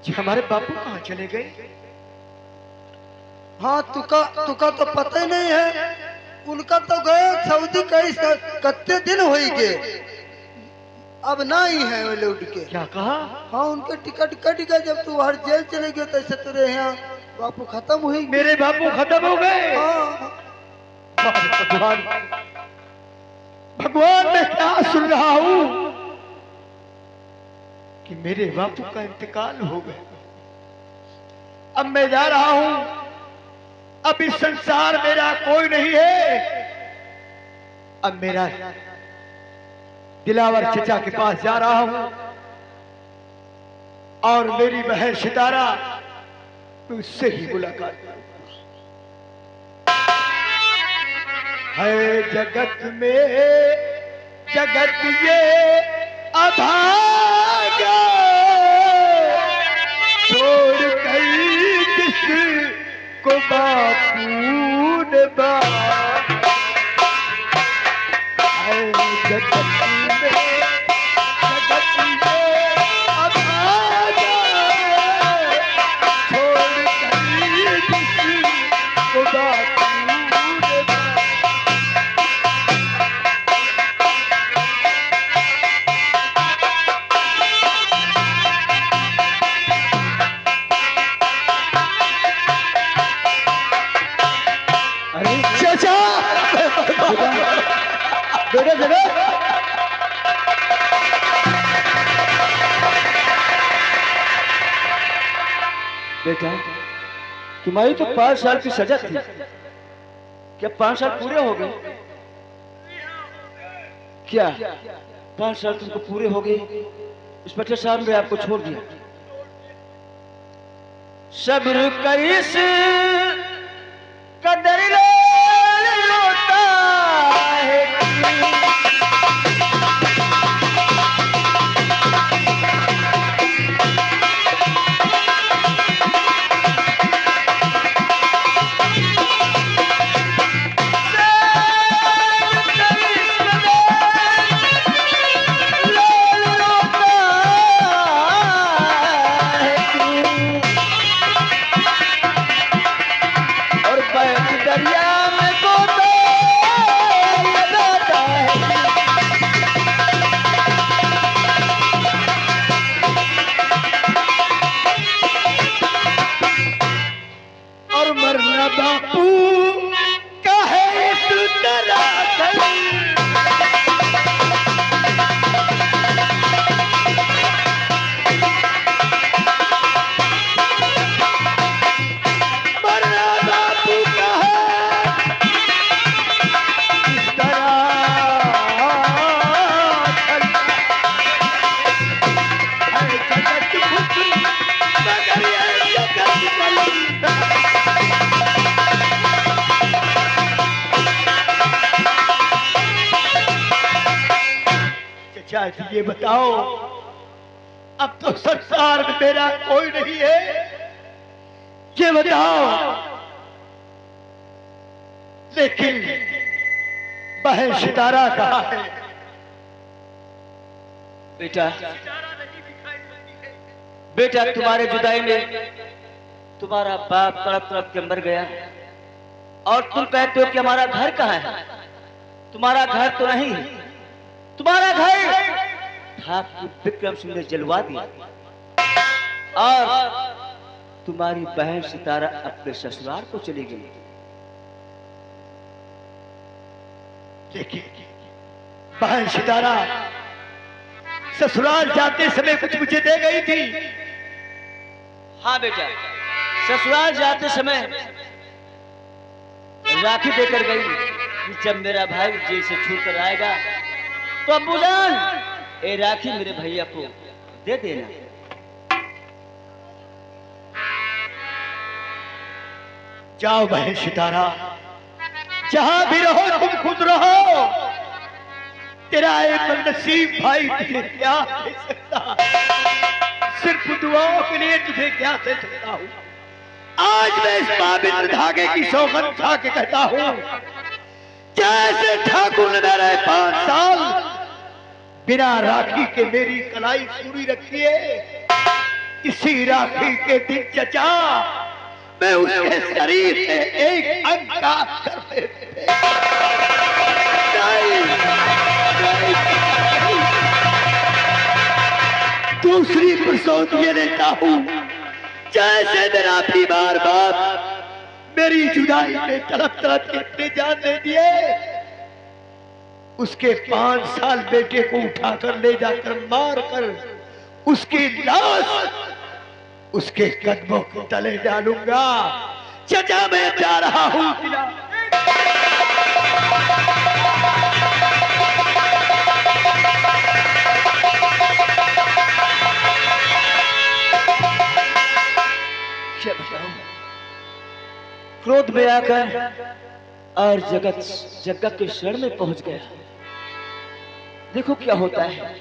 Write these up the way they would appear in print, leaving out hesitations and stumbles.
जी हमारे बापू कहाँ चले गए? हाँ तुका तुका तो पता ही नहीं है। उनका तो गए सऊदी कई कत्ते दिन हो गए, अब ना ही है वो लौट के। क्या कहा? हाँ उनके टिकट कट गए, जब तू हर जेल चले गए तैसे तेरे यहाँ बापू खत्म हुई। मेरे बापू खत्म हो गए? हाँ भगवान, भगवान मैं क्या सुन रहा हूँ कि मेरे बापू का इंतकाल हो गया। अब मैं जा रहा हूँ, अब इस संसार मेरा कोई नहीं है। अब मेरा दिलावर चचा के पास जा रहा हूँ और मेरी बहन सितारा उससे ही मुलाकात करूंगा। है जगत में जगत ये अभागा, छोड़ गई किस को बापू ने है जगत में जगत ये अभागा, छोड़ गई किस को बापू ने चाचा बेटा बेटा बेटा, तुम्हारी तो 5 साल की सजा थी, क्या 5 साल पूरे हो गए? क्या 5 साल तुमको पूरे हो गए? इंस्पेक्टर साहब ने आपको छोड़ दिया। सब्र करिस कदर होता है। और बैठ दरिया में गोता लगाता है। और मरना बापू का है इस तरह से। मरना बापू का है इस तरह है जगत खुद मगर ये जगत बलंद। चाचा जी ये बताओ, अब तो संसार में मेरा कोई नहीं है, ये बताओ। लेकिन बहन सितारा कहाँ है? बेटा बेटा, तुम्हारे जुदाई में तुम्हारा बाप तड़प तड़प के मर गया और तुम कहते हो कि हमारा घर कहाँ है? तुम्हारा घर तो नहीं, तुम्हारा घर ठाकुर विक्रम सिंह ने जलवा दिया और तुम्हारी बहन सितारा अपने ससुराल को चली गई। देखिए बहन सितारा ससुराल जाते समय कुछ मुझे दे गई थी। हाँ बेटा, ससुराल जाते समय राखी देकर गई कि जब मेरा भाई जेल से छूट कर आएगा तो अब्बूजान ये राखी मेरे भैया को दे देना। जाओ बहन सितारा, जहां भी रहो तुम खुद रहो। तेरा एक नसीब भाई तुझे क्या दे सकता, सिर्फ दुआओं के लिए तुझे क्या दे सकता हूँ। आज मैं इस पवित्र धागे की सौगंध खा के कहता हूँ, जैसे ठाकुर ने रहे 5 साल बिना राखी के मेरी कलाई पूरी रखी है, इसी राखी के दिन चचा मैं उसके शरीर से एक अंग काट कर फेंक नहीं, नहीं। दूसरी प्रसौत ये देता हूँ जैसे मेरा बीमार बाप मेरी जुदाई में तड़प तड़प के अपने जान दे दिए, उसके 5 साल बेटे को उठाकर ले जाकर मार कर उसकी लाश उसके कदमों के तले डालूंगा। चचा मैं जा रहा हूँ। क्या बताऊं? क्रोध में आकर और जगत के शरण में पहुंच गया। देखो क्या होता है,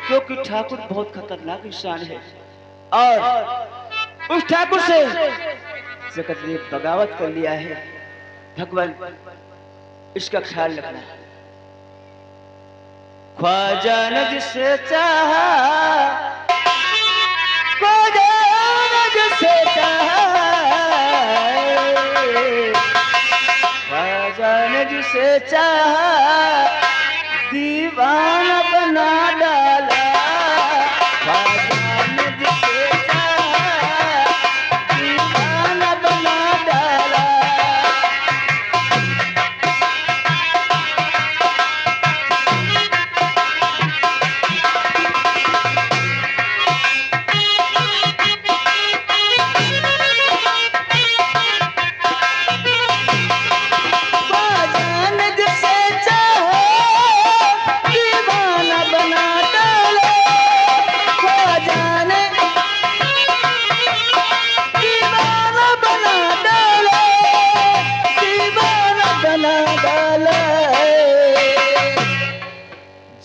क्योंकि ठाकुर बहुत खतरनाक इंसान है और उस ठाकुर से जगत ने बगावत कर लिया है। भगवान इसका ख्याल रखना। ख्वाजा ने जिसे चाहा, ख्वाजा ने जिसे चाहा, ख्वाजा ने जिसे चाहा दीवाना बना डाला। ख्वाजा ने जिसे चाहा दीवाना बना डाला।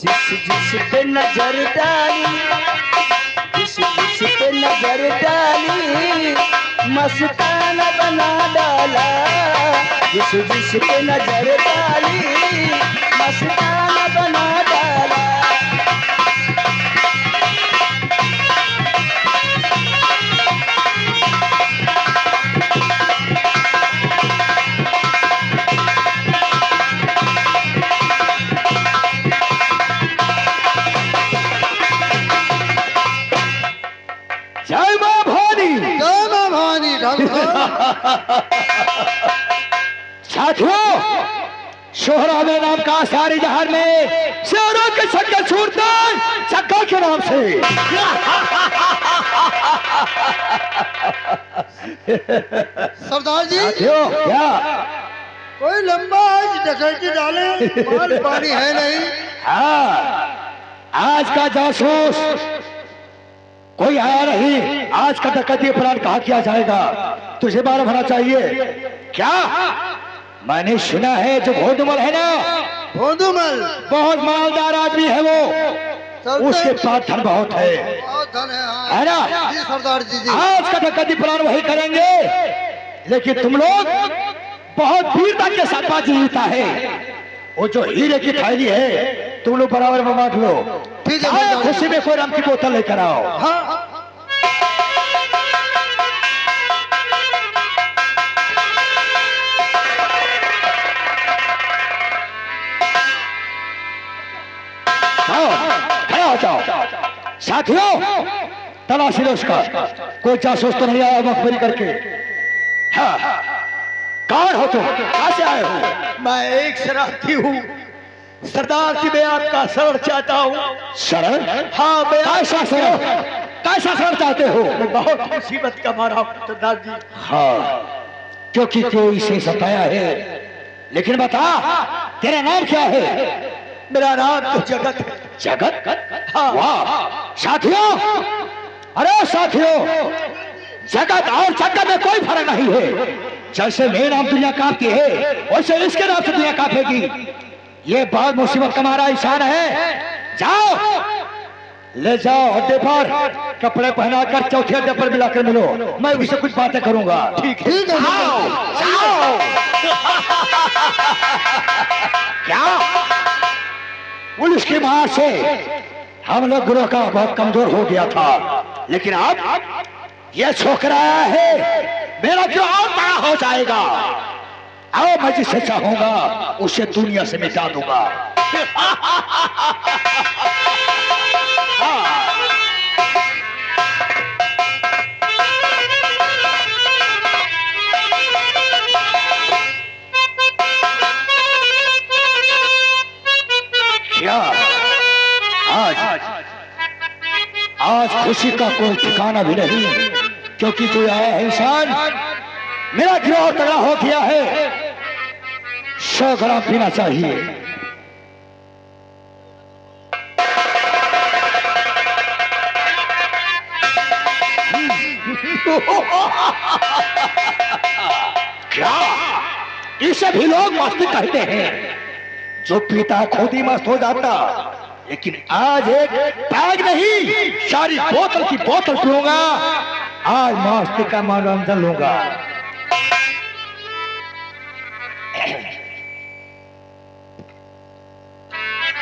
जिस पे नजर डाली, जिस पे नजर डाली मस्ताना बना डाला। जिस पे नजर डाली मस्ताना बना डाला। जय मां भवानी, जय मां भवानी। साथियों, शोहरा में नाम का सारी जहान में शेरों के शक्ल छूटते शक्ल के नाम से। सरदार जी साथियों क्या कोई लंबा आज डकैती डाले, माल पानी है नहीं। हाँ, आज का जासूस कोई आया नहीं। आज का डकैती प्लान कहाँ किया जाएगा तुझे मालूम होना चाहिए। क्या मैंने सुना है जो भोंदूमल है ना, भोंदूमल बहुत मालदार आदमी है वो, उसके पास धन बहुत है, बहुत धन है। हाँ। है ना? जी सरदार जी। आज का डकैती प्लान वही करेंगे, लेकिन तुम लोग बहुत वीरता के साथ बाजी जीता है। वो जो हीरे की थैली है तुम लोग बराबर में बांट लो। ठीक है, खुशी में कोई रम की बोतल लेकर आओ। हाँ। खड़ा हो जाओ। साथियों तलाशी लो उसका, कोई जासूस तो नहीं आया मखबरी करके। हाँ, कौन हो तुम, कहाँ से आए हो? मैं एक शरारती हूँ सरदार जी, मैं आपका शरण चाहता हूँ। शरण? हाँ, मैं कैसा शरण, कैसा शरण चाहते हो? मैं बहुत मुसीबत का मारा हूँ सरदार जी। हाँ, क्योंकि कोई इसे सताया है। लेकिन बता तेरा नाम क्या है? मेरा नाम तो जगत है। जगत? हाँ। वाह साथियों, अरे साथियों, जगत और जगत में कोई फर्क नहीं है। जैसे मेरे नाम दुनिया कांपती है वैसे इसके नाम से दुनिया कांपेगी। ये बहुत मुसीबत का मारा इंसान है। जाओ ले जाओ अड्डे पर, कपड़े पहनाकर चौथे अड्डे पर मिलाकर मिलो, मैं उससे कुछ बातें करूंगा। ठीक है, जाओ जाओ। क्या पुलिस की मार से हम लोग ग्रोह का बहुत कमजोर हो गया था, लेकिन अब ये छोकरा आया है, मेरा क्यों और बड़ा हो जाएगा। आओ, मैं जिसे चाहूंगा उसे दुनिया से मिटा दूंगा। क्या आज खुशी का कोई ठिकाना भी नहीं, क्योंकि तू आया है इंसान। मेरा क्यों और तगड़ा हो गया है, 100 ग्राम पीना चाहिए। क्या इसे भी लोग मस्ती कहते हैं। जो पीता खुद ही मस्त हो जाता, लेकिन आज एक पैग नहीं, सारी बोतल की बोतल पीऊंगा। आज मस्ती का मनोरंजन लूंगा।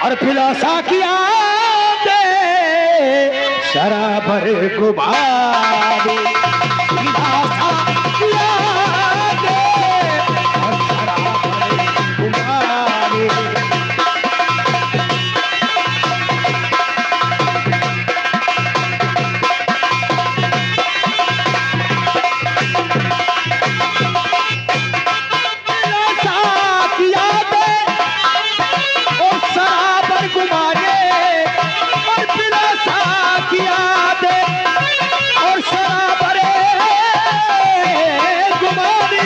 और फिलौसा किया शराबर गुबारे, फिलौसा किया और शराबर गुबारे।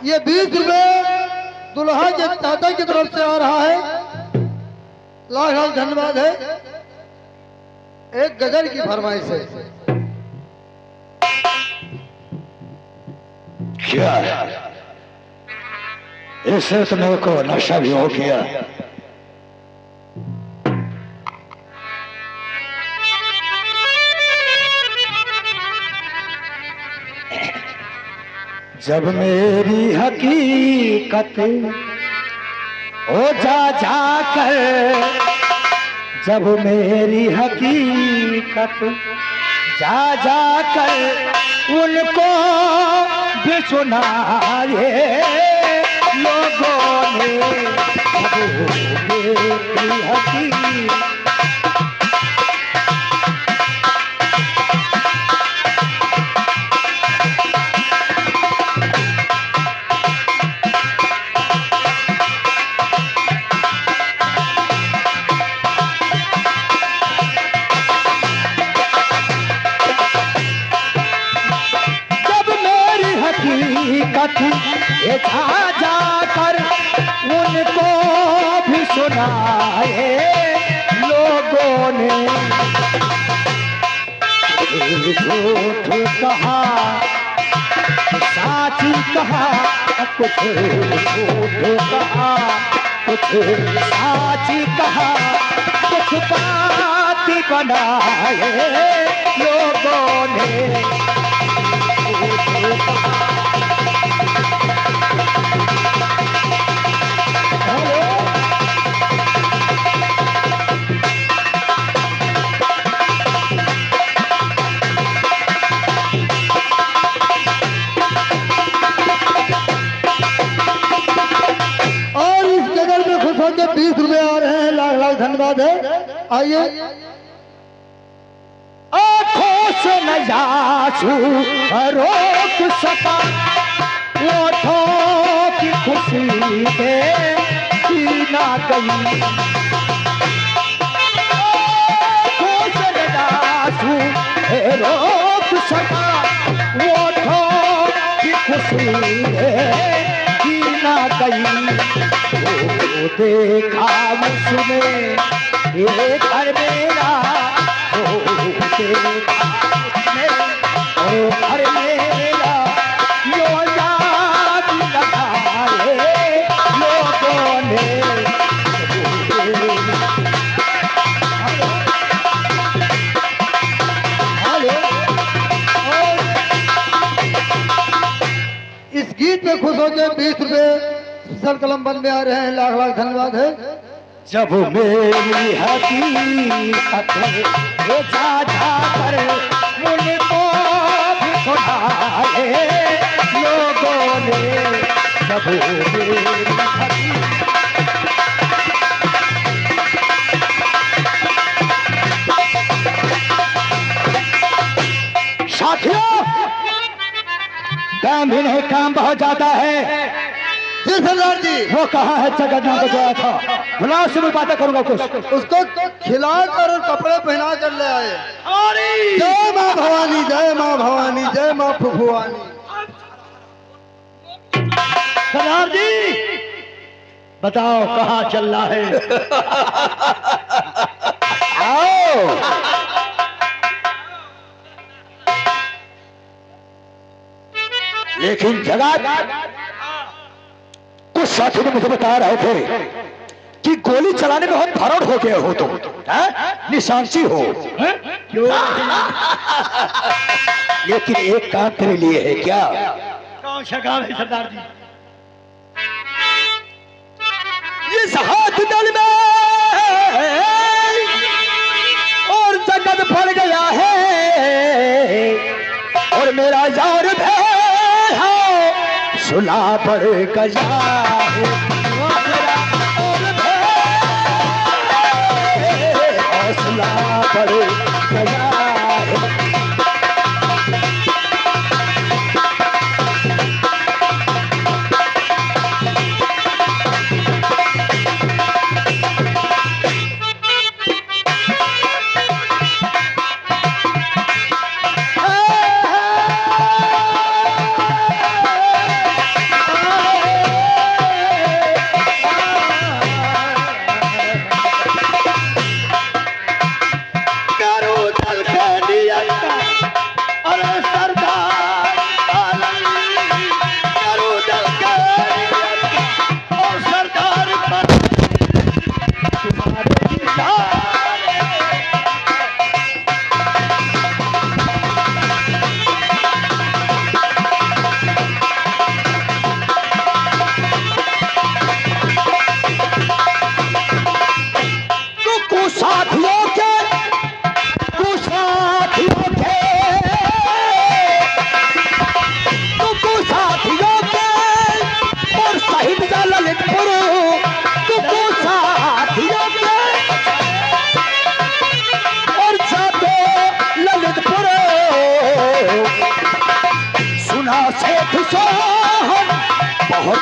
ये 20 रुपए दुल्हा के दादा की तरफ से आ रहा है। लाख लाख धन्यवाद है। एक गजल की फरमाइश है। क्या इससे तो मेरे को नशा भी हो गया। जब मेरी हकीकत हो जा कर, जब मेरी हकीकत जा कर उनको भी सुनाए लोगों ने, जब मेरी हकीकत। ये जा कर उनको भी सुनाए लोगों ने, झूठ कहा साची कहा, कुछ झूठ कहा कुछ साची कहा, कुछ बात बनाए लोगों ने। और इस जगह में खुश होकर 20 रुपए आ रहे हैं। लाख लाख धन्यवाद है। आइए। आँखों से न आंसू रोक सका, ओठों की खुशी पे पीना गई। आँखों से न आंसू रोक सका, ओठों की खुशी पे पीना गई। वो देखा उसने ये घर मेरा, घर मेरा यो याद लगाए लोगों ने। इस गीत में खुश होकर 20 रुपए सर कलम बन में आ रहे हैं। लाख लाख धन्यवाद है। जब मेरी हकीकत ये जा कर मुझको भी सुनाए लोगों ने, जब मेरी हकीकत। साथियों, काम भी नहीं, काम बहुत ज्यादा है। जी सरदार जी। वो कहाँ है जगन्नाथ को गया था, बुलाओ से मैं बातें करूंगा कुछ। उसको खिलाकर और कपड़े पहना कर ले आए। जय माँ भवानी, जय माँ भवानी, जय माँ फुफुआनी। सरदार जी बताओ कहाँ चल रहा है। आओ। लेकिन जगह कुछ साथी ने मुझे बता रहे थे कि गोली चलाने में बहुत भरौड़ हो गए हो तुम, निशांसी हो। क्यों? लेकिन एक काम तेरे लिए है। क्या? कौन सा काम है सरदार जी? इस हाथ दल में और जगत भर गया है, और मेरा यार है सुला पड़ गया है, हौसला पड़ गया है।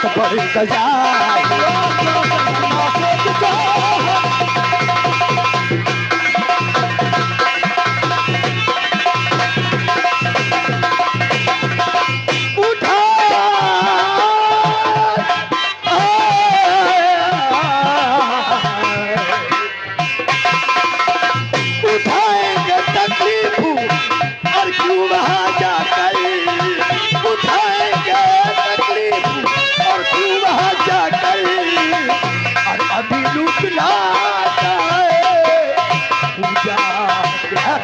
बहुत बढ़ गया उठाएंगे तकलीफ और क्यों वहां जाकर उठाएंगे तकलीफ और क्यों वहां जाकर और अभी लूटना पूजा क्या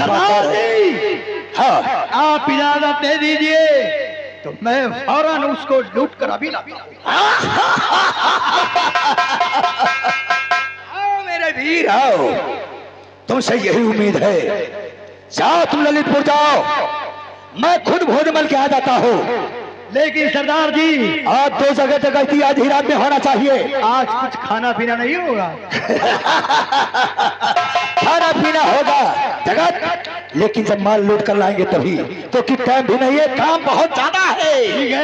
बात है हाँ, आप इजाजत दे दीजिए तो मैं फौरन उसको लूट कर अभी लाता हूं। आओ मेरे वीर आओ, तुमसे यही उम्मीद है। जाओ तुम ललितपुर जाओ, मैं खुद भोजमल के आ जाता हूँ। लेकिन सरदार जी आज 2 जगह डकैती आज ही रात में होना चाहिए। आज कुछ खाना पीना नहीं होगा। खाना पीना होगा जगत, लेकिन जब माल लूट कर लाएंगे तभी। तो कि टाइम भी नहीं है, काम बहुत ज्यादा है। ठीक है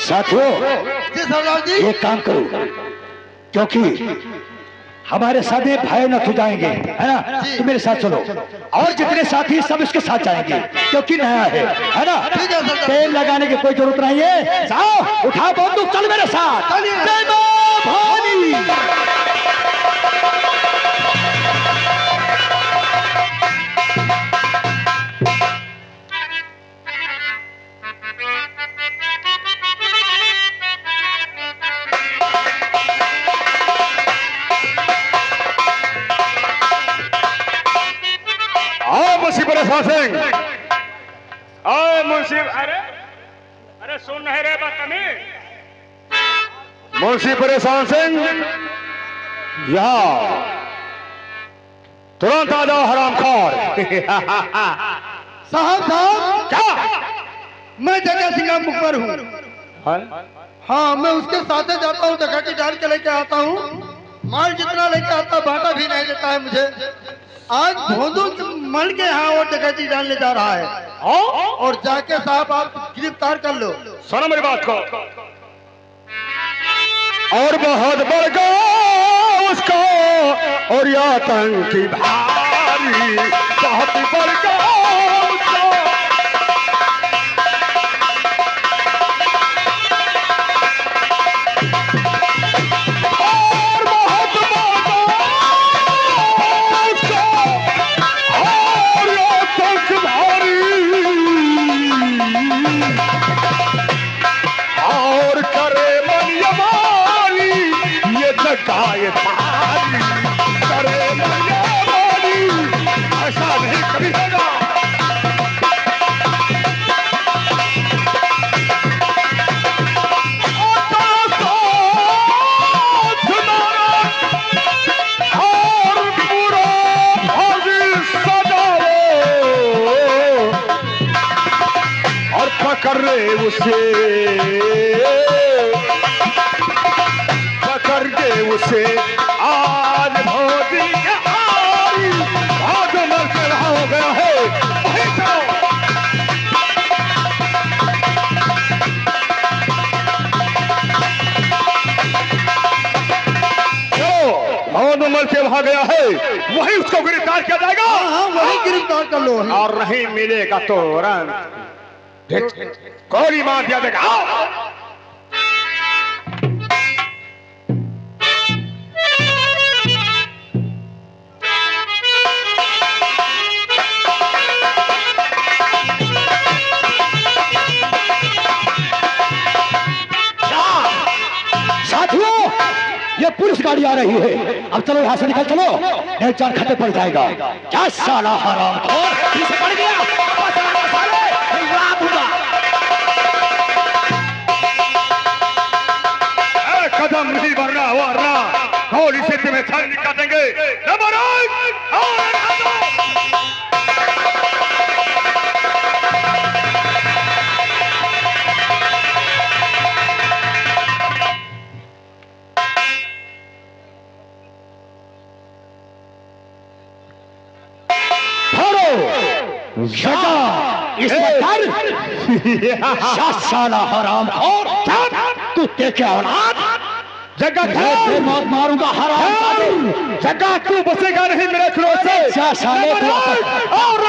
साथियों, जी सरदार जी। एक काम करो, क्योंकि हमारे साथ ये भय न हो जाएंगे, है ना? तो मेरे साथ चलो और जितने साथी सब इसके साथ जाएंगे, क्योंकि नया है ना? ठीक है सरदार। तेल लगाने की कोई जरूरत नहीं है। जाओ उठा बंदूक, चल मेरे साथ। जय मां भवानी। मुंशी परेशान सिंह, आओ मुंशी। अरे अरे सुन नहीं रहे बदतमीज। मुंशी परेशान सिंह यहाँ तुरंत आ जाओ हरामखोर। साहब साहब, क्या? मैं जगह सिंह मुखबर हूँ। हाँ, मैं उसके साथ जाता हूँ, डकैती डाल के लेके आता हूँ। माल जितना लेके आता बाटा भी नहीं देता है मुझे। आज भोंदू मल के यहाँ और डकैती डालने जा रहा है। और जाके साहब आप गिरफ्तार कर लो। सुनो मेरी बात को। और बहुत बढ़ गया उसको और या आतंकी भारी, बहुत बढ़ गया उसको। और बहुत बढ़ गया उसको और या आतंकी भारी, और करे मन यमानी ये जगाए भारी, करे मन यमानी ऐसा नहीं कभी होगा। और पूरा भागी सजाओ और पकड़े उसे, पकड़ के उसे आज भोजी के आरी, आज मर के रहा हो गया है। वहीं जाओ। बहुत उम्र से वहां गया है, वही उसको गिरफ्तार किया जाएगा। हाँ, वही गिरफ्तार कर लो। और नहीं मिलेगा तो गोली मार दिया जाएगा। आओ। साथियों, ये पुलिस गाड़ी आ रही है। अब चलो यहाँ से निकल चलो, नहीं चार खतरे पड़ जाएगा। क्या साला हराम पीछे पड़ गया। कदम नहीं बढ़ रहा, गोली से तुम्हें पहचान काटेंगे। नंबर 1 और जगह इस साला हराम और कुत्ते के औलाद जगह मौत मारूंगा हराम जगह तू बचेगा नहीं मेरे क्रोध से। साले और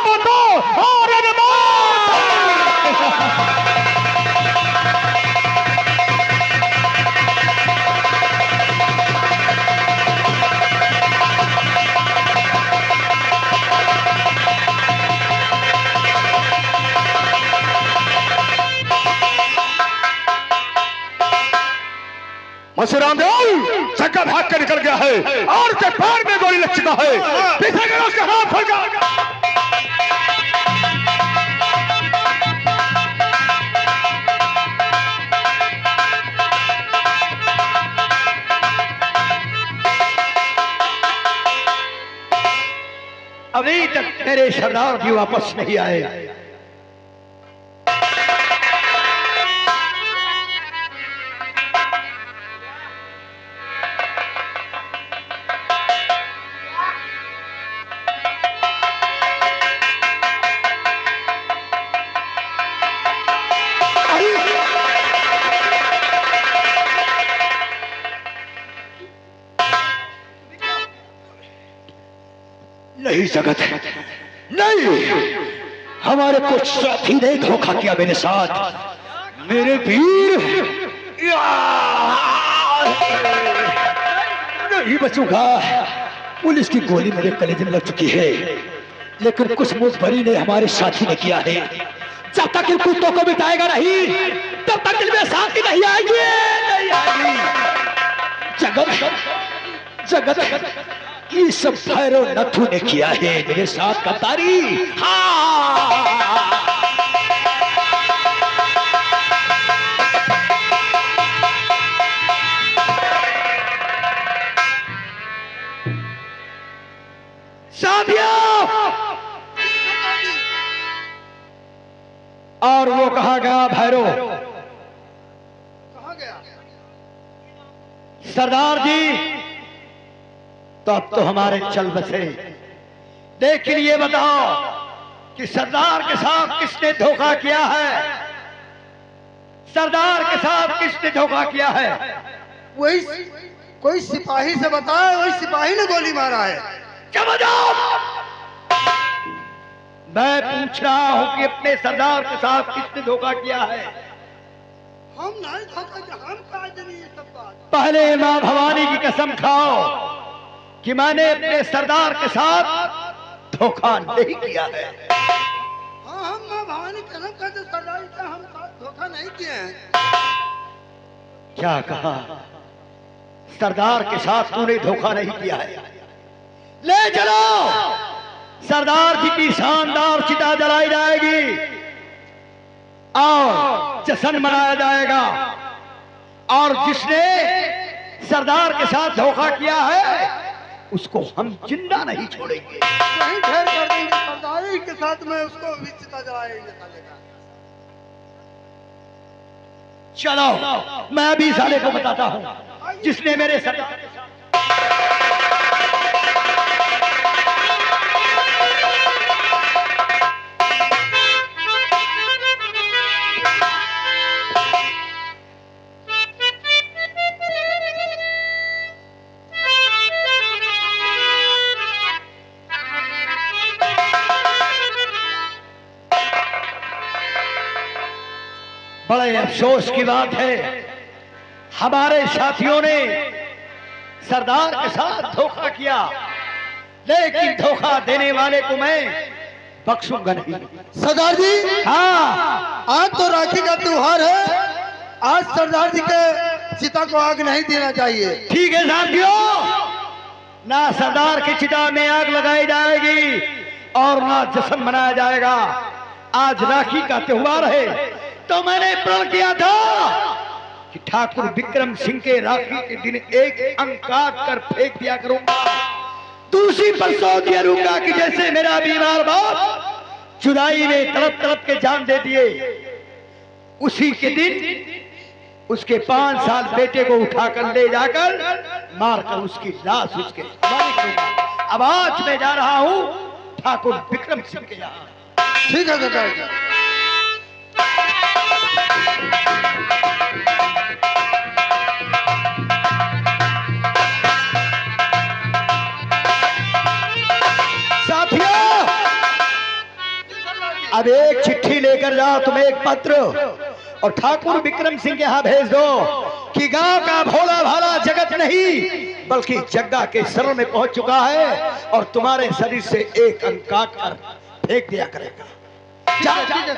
मसूराम देव जगह भाग कर निकल गया है और उसके पैर में गोली लग चुका है। पीछे करो उसका हाथ फड़ गया। अभी तक मेरे सरदार भी वापस नहीं आए। नहीं जगत नहीं, हमारे कुछ साथी ने धोखा किया मेरे साथ। मेरे वीर नहीं बचूंगा। पुलिस की गोली मेरे कलेजे में लग चुकी है, लेकिन कुछ मुखबरी ने हमारे साथी ने किया है। जब तक इन कुत्तों को मिटाएगा नहीं, तब तक इनमें साथी नहीं आएगी, नहीं आएगी। जगत जगत ये सब भैरव नथु ने किया है मेरे साथ गद्दारी। साथियों, और वो कहा गया भैरव? कहाँ गया? सरदार जी तो अब तो हमारे चल बसे, लेकिन ये बताओ कि सरदार के साथ किसने धोखा किया है? सरदार के साथ किसने धोखा किया है? वही कोई सिपाही से बताया, वही सिपाही ने गोली मारा है। क्या बताओ? मैं पूछ रहा हूं कि अपने सरदार के साथ किसने धोखा किया है? हम नहीं धोखा, हम कहा जानी ये सब बात। पहले मां भवानी की कसम खाओ कि मैंने अपने सरदार के साथ धोखा नहीं किया है। हाँ, हम मां भवानी कसम करते सरदार का हम धोखा नहीं किए हैं। क्या कहा? सरदार के साथ तूने धोखा नहीं किया है? ले चलो, सरदार जी की शानदार चिता जलाई जाएगी और जश्न मनाया जाएगा, और जिसने सरदार के साथ धोखा किया है उसको हम जिंदा नहीं छोड़ेंगे। वहीं ढेर कर देंगे, सरदारी के साथ में उसको भी चिता जलाएंगे। चलो मैं भी साले को बताता हूं जिसने मेरे सरदार के साथ बड़े अफसोस की बात है, हमारे साथियों ने सरदार के साथ धोखा किया, लेकिन धोखा देने वाले को मैं बख्शूंगा नहीं। सरदार जी, हाँ, आज तो राखी का त्योहार है, आज सरदार जी के चिता को आग नहीं देना चाहिए। ठीक है साथियों, ना सरदार की चिता में आग लगाई जाएगी और ना जश्न मनाया जाएगा। आज राखी का त्योहार है, तो मैंने प्रण किया था कि ठाकुर विक्रम सिंह के राखी के दिन एक अंग काट कर फेंक दिया करूंगा, दूसरी पर सौ दिया करूंगा कि जैसे मेरा बीमार बाप जुदाई ने तड़प तड़प के जान दे दिए, उसी के दिन उसके 5 साल बेटे को उठाकर ले जाकर मारकर उसकी लाश उसके हवाले करूंगा। अब आज मैं जा रहा हूं ठाकुर विक्रम सिंह के यहाँ। ठीक है सरकार जी। साथियों, अब एक चिट्ठी लेकर जाओ, तुम एक पत्र, और ठाकुर विक्रम सिंह के यहाँ भेज दो कि गांव का भोला भाला जगत नहीं बल्कि जग्गा के शरण में पहुंच चुका है और तुम्हारे शरीर से एक अंग काट कर फेंक दिया करेगा। जा, जा, जा।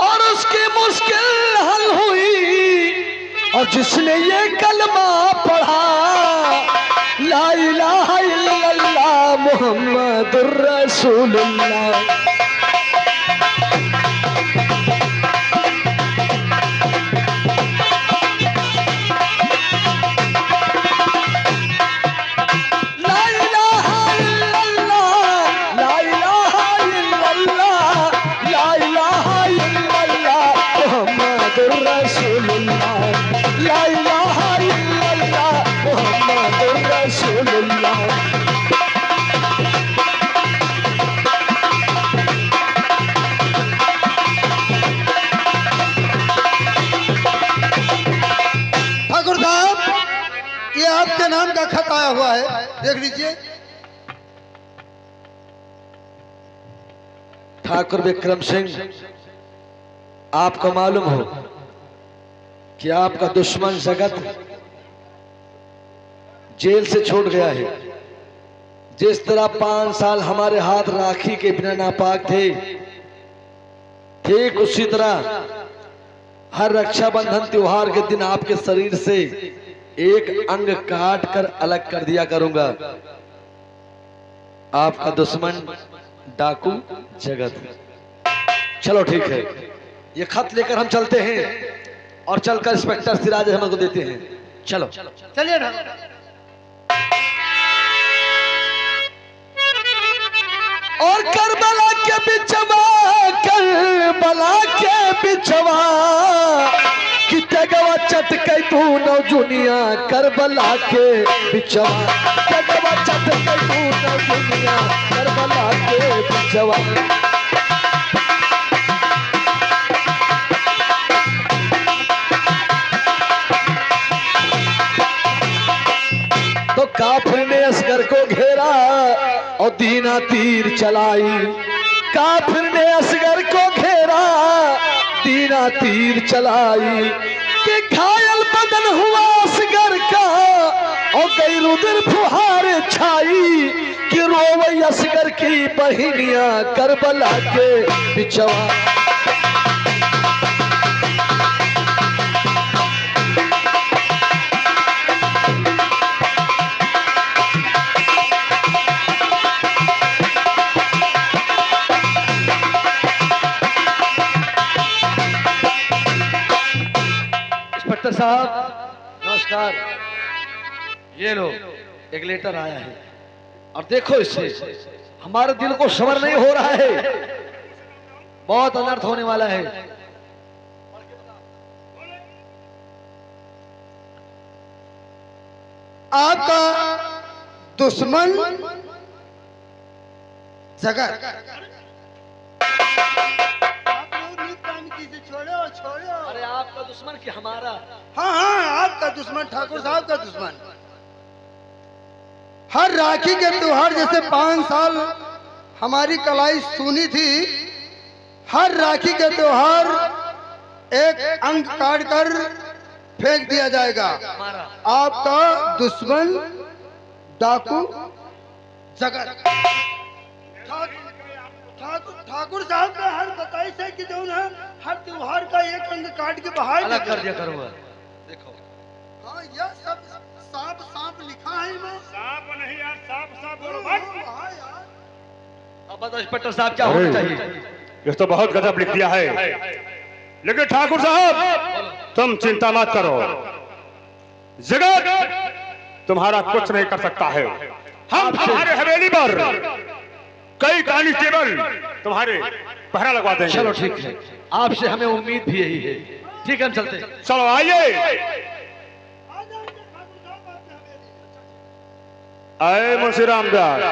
और उसकी मुश्किल हल हुई और जिसने ये कलमा पढ़ा, ला इलाहा इल्लल्लाह मुहम्मदुर रसूलुल्लाह। आपके नाम का खत आया हुआ है, देख लीजिए। ठाकुर विक्रम सिंह, आपको मालूम हो कि आपका दुश्मन जगत जेल से छूट गया है। जिस तरह 5 साल हमारे हाथ राखी के बिना नापाक थे, ठीक उसी तरह हर रक्षाबंधन त्योहार के दिन आपके शरीर से एक अंग काट कर अलग कर दिया करूंगा। आपका दुश्मन डाकू जगत। चलो ठीक है, ये खत लेकर हम चलते हैं और चलकर इंस्पेक्टर सिराज अहमद को देते हैं। चलो चलिए ना। और करबला के बिचवा, करबला के बिचवा कि तगवा चटके तू नौ जुनिया, करबला के बिचवा तगवा चटके तू नौ जुनिया, करबला के बिचवा। तो काफिर ने असगर को घेरा और दीना तीर चलाई, काफिर ने असगर को घेरा दीना तीर चलाई कि घायल बदन हुआ असगर का और गई रुद्र फुहार छाई कि रोवई असगर की बहिनिया, करबला के बिचवा। इंस्पेक्टर साहब नमस्कार। ये लो एक लेटर आया है और देखो, इससे हमारे दिल को सबर नहीं हो रहा है, बहुत अनर्थ होने वाला है। आपका दुश्मन जगत। छोड़ो। अरे आपका दुश्मन कि हमारा? हाँ हाँ, आपका दुश्मन, ठाकुर साहब का दुश्मन। हर राखी के त्योहार जैसे 5 साल हमारी कलाई सुनी थी, हर राखी के त्योहार एक अंग काट कर फेंक दिया जाएगा। आपका दुश्मन डाकू जगत। ठाकुर साहब का हर बताई से कि जो ना हर त्योहार का एक अंग काट के बाहर अलग कर दिया करूंगा। देखो हाँ, यह सांप सांप लिखा है मैं सांप नहीं यार, सांप सांप बोलो मत। हाँ यार। अब बताओ इंस्पेक्टर साहब क्या होना चाहिए? ये तो बहुत गजब लिख दिया है, लेकिन ठाकुर साहब तुम चिंता मत करो, जगत तुम्हारा कुछ नहीं कर सकता है। हम तुम्हारे हवेली पर कई कांस्टेबल तुम्हारे पहरा लगवा देंगे। चलो ठीक है, आपसे हमें उम्मीद भी यही है। ठीक है, हम चलते हैं। चलो आइए। आए मुंशी रामदास,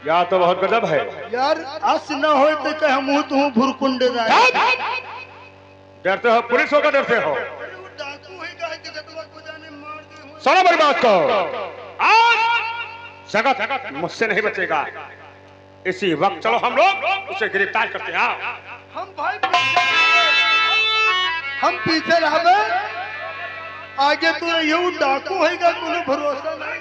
या तो बहुत गजब है। यार आज न हो तो कह मुंह तू भुरकुंडे जाए। डरते हो, पुलिस होकर डरते हो। डाकू है का कि जतवा को जाने मार दे। सुनो मेरी बात को, आज जगत मुझसे नहीं बचेगा। इसी वक्त चलो हम लोग उसे गिरफ्तार करते हैं। हम भाई हम पीछे रहे, आगे तू ये डाकू है का, तूने भरोसा नहीं।